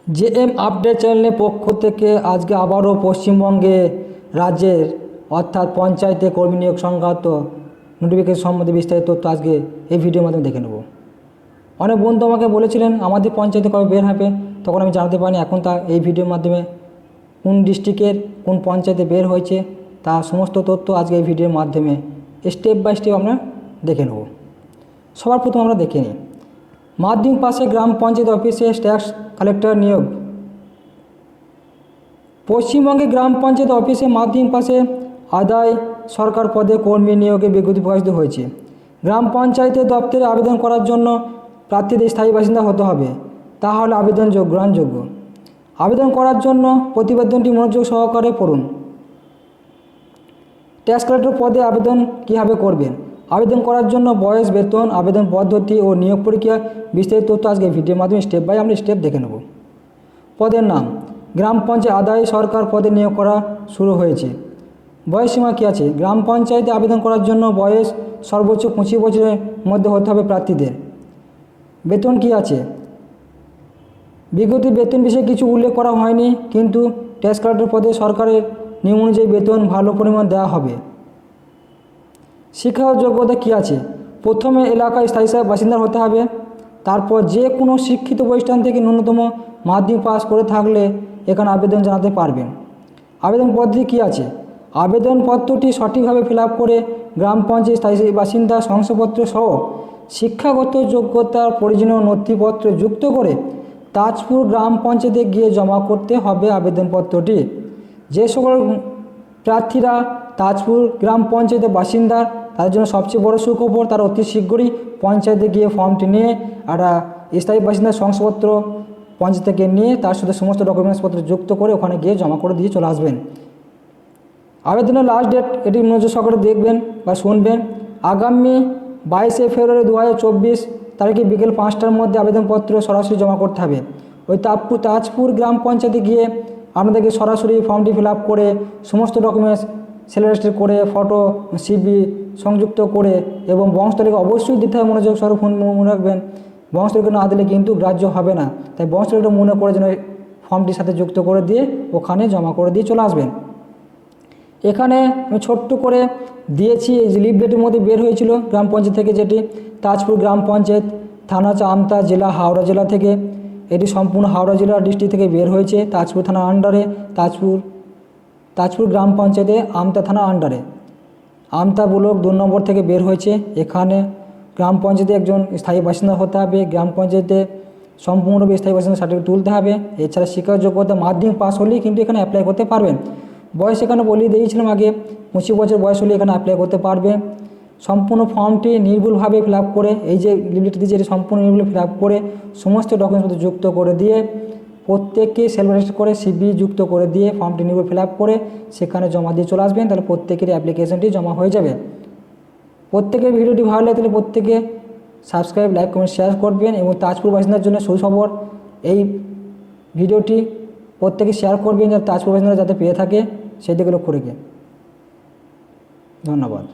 JM update চ্যানেলের পক্ষ থেকে আজকে আবারও পশ্চিমবঙ্গে রাজ্যের অর্থাৎ পঞ্চায়েতে কর্মী নিয়োগ সংক্রান্ত নোটিফিকেশন সম্বন্ধে বিস্তারিত তথ্য আজকে এই ভিডিওর মাধ্যমে দেখে নেব। অনেক বন্ধু আমাকে বলেছিলেন আমাদের পঞ্চায়েতে কবে বের হবে, তখন আমি জানতে পারিনি। এখন তা এই ভিডিওর মাধ্যমে কোন ডিস্ট্রিক্টের কোন পঞ্চায়েতে বের হয়েছে তা সমস্ত তথ্য আজকে এই ভিডিওর মাধ্যমে স্টেপ বাই স্টেপ আমরা দেখে নেব। সবার প্রথম আমরা দেখে নিই মাধ্যমিক পাশে গ্রাম পঞ্চায়েত অফিসে ট্যাক্স কালেক্টর নিয়োগ। পশ্চিমবঙ্গে গ্রাম পঞ্চায়েত অফিসে মাধ্যমিক পাশে আদায় সরকার পদে কর্মী নিয়োগে বিজ্ঞপ্তি প্রকাশিত হয়েছে। গ্রাম পঞ্চায়েতের দপ্তরে আবেদন করার জন্য প্রার্থীদের স্থায়ী বাসিন্দা হতে হবে, তাহলে আবেদন গ্রহণযোগ্য। আবেদন করার জন্য প্রতিবেদনটি মনোযোগ সহকারে পড়ুন। ট্যাক্স কালেক্টর পদে আবেদন কীভাবে করবেন? আবেদন করার জন্য বয়স, বেতন, আবেদন পদ্ধতি ও নিয়োগ প্রক্রিয়া বিস্তারিত তথ্য আজকে ভিডিওর মাধ্যমে স্টেপ বাই আমরা স্টেপ দেখে নেব। পদের নাম গ্রাম পঞ্চায়েত আদায় সরকার পদে নিয়োগ করা শুরু হয়েছে। বয়সসীমা কী আছে? গ্রাম পঞ্চায়েতে আবেদন করার জন্য বয়স সর্বোচ্চ 25 বছরের মধ্যে হতে হবে প্রার্থীদের। বেতন কী আছে? বিজ্ঞপ্তি বেতন বিষয়ে কিছু উল্লেখ করা হয়নি, কিন্তু ট্যাক্স কালেক্টর পদে সরকারের নিয়ম অনুযায়ী বেতন ভালো পরিমাণ দেওয়া হবে। শিক্ষা যোগ্যতা কী আছে? প্রথমে এলাকায় স্থায়ী বাসিন্দা হতে হবে, তারপর যে কোনো শিক্ষিত প্রতিষ্ঠান থেকে ন্যূনতম মাধ্যমিক পাস করে থাকলে এখানে আবেদন জানাতে পারবেন। আবেদন পদ্ধতি কী আছে? আবেদনপত্রটি সঠিকভাবে ফিল আপ করে গ্রাম পঞ্চায়েত স্থায়ী বাসিন্দা শংসাপত্র সহ শিক্ষাগত যোগ্যতার প্রয়োজনীয় নথিপত্র যুক্ত করে তাজপুর গ্রাম পঞ্চায়েতে গিয়ে জমা করতে হবে আবেদনপত্রটি। যে সকল প্রার্থীরা তাজপুর গ্রাম পঞ্চায়েতের বাসিন্দা তাদের জন্য সবচেয়ে বড় সুখবর, তারা অতি শীঘ্রই পঞ্চায়েতে গিয়ে ফর্মটি নিয়ে একটা স্থায়ী বাসিন্দার শংসাপত্র পঞ্চায়েত থেকে নিয়ে তার সাথে সমস্ত ডকুমেন্টসপত্র যুক্ত করে ওখানে গিয়ে জমা করে দিয়ে চলে আসবেন। আবেদনের লাস্ট ডেট এটি মনোযোগ সহকারে দেখবেন বা শুনবেন। আগামী 22শে ফেব্রুয়ারি 2024 তারিখে বিকেল 5টার মধ্যে আবেদনপত্র সরাসরি জমা করতে হবে। ওই তাজপুর গ্রাম পঞ্চায়েতে গিয়ে আপনাদেরকে সরাসরি ফর্মটি ফিল আপ করে সমস্ত ডকুমেন্টস সেলেক্ট করে ফটো, সিভি সংযুক্ত করে এবং বংশতালিকা অবশ্যই দিতে হবে। মনোযোগ সহকারে মনে রাখবেন, বংশতালিকা না দিলে কিন্তু গ্রাহ্য হবে না। তাই বংশতালিকা মনে করে যেন ফর্মটির সাথে যুক্ত করে দিয়ে ওখানে জমা করে দিয়ে চলে আসবেন। এখানে আমি ছোট্ট করে দিয়েছি, এই যে লিফলেটের মধ্যে বের হয়েছিল গ্রাম পঞ্চায়েত থেকে, যেটি তাজপুর গ্রাম পঞ্চায়েত, থানা হচ্ছে আমতা, জেলা হাওড়া জেলা থেকে। এটি সম্পূর্ণ হাওড়া জেলা ডিস্ট্রিক্ট থেকে বের হয়েছে। তাজপুর থানার আন্ডারে তাজপুর গ্রাম পঞ্চায়েতে আমতা থানার আন্ডারে আমতা ব্লক 2 নম্বর থেকে বের হয়েছে। এখানে গ্রাম পঞ্চায়েতে একজন স্থায়ী বাসিন্দা হতে হবে, গ্রাম পঞ্চায়েতে সম্পূর্ণভাবে স্থায়ী বাসিন্দা সার্টিফিকেট তুলতে হবে। এছাড়া শিক্ষা যোগ্যতা মাধ্যমিক পাস হলেই কিন্তু এখানে অ্যাপ্লাই করতে পারবেন। বয়স এখানে বলিয়ে দিয়েছিলাম আগে, 25 বছর বয়স হলে এখানে অ্যাপ্লাই করতে পারবে। সম্পূর্ণ ফর্মটি নির্ভুলভাবে ফিল আপ করে, এই যে লিমিটটি দিয়েছে এটি সম্পূর্ণ নির্ভুল ফিল আপ করে সমস্ত ডকুমেন্টস যুক্ত করে দিয়ে প্রত্যেককে সেলফ রেজিস্টার করে সিবি যুক্ত করে দিয়ে ফর্মটি নির্ভুল ফিল আপ করে সেখানে জমা দিয়ে চলে আসবেন। তাহলে প্রত্যেকের অ্যাপ্লিকেশনটি জমা হয়ে যাবে। প্রত্যেকের ভিডিওটি ভালো লাগে তাহলে প্রত্যেকে সাবস্ক্রাইব, লাইক, কমেন্ট, শেয়ার করবেন। এবং তাজপুর বাসিন্দার জন্য সুখবর, এই ভিডিওটি প্রত্যেকে শেয়ার করবেন যাতে তাজপুর বাসিন্দারা যাতে পেয়ে থাকে সেই দিকে লক্ষ্য রেখে। ধন্যবাদ।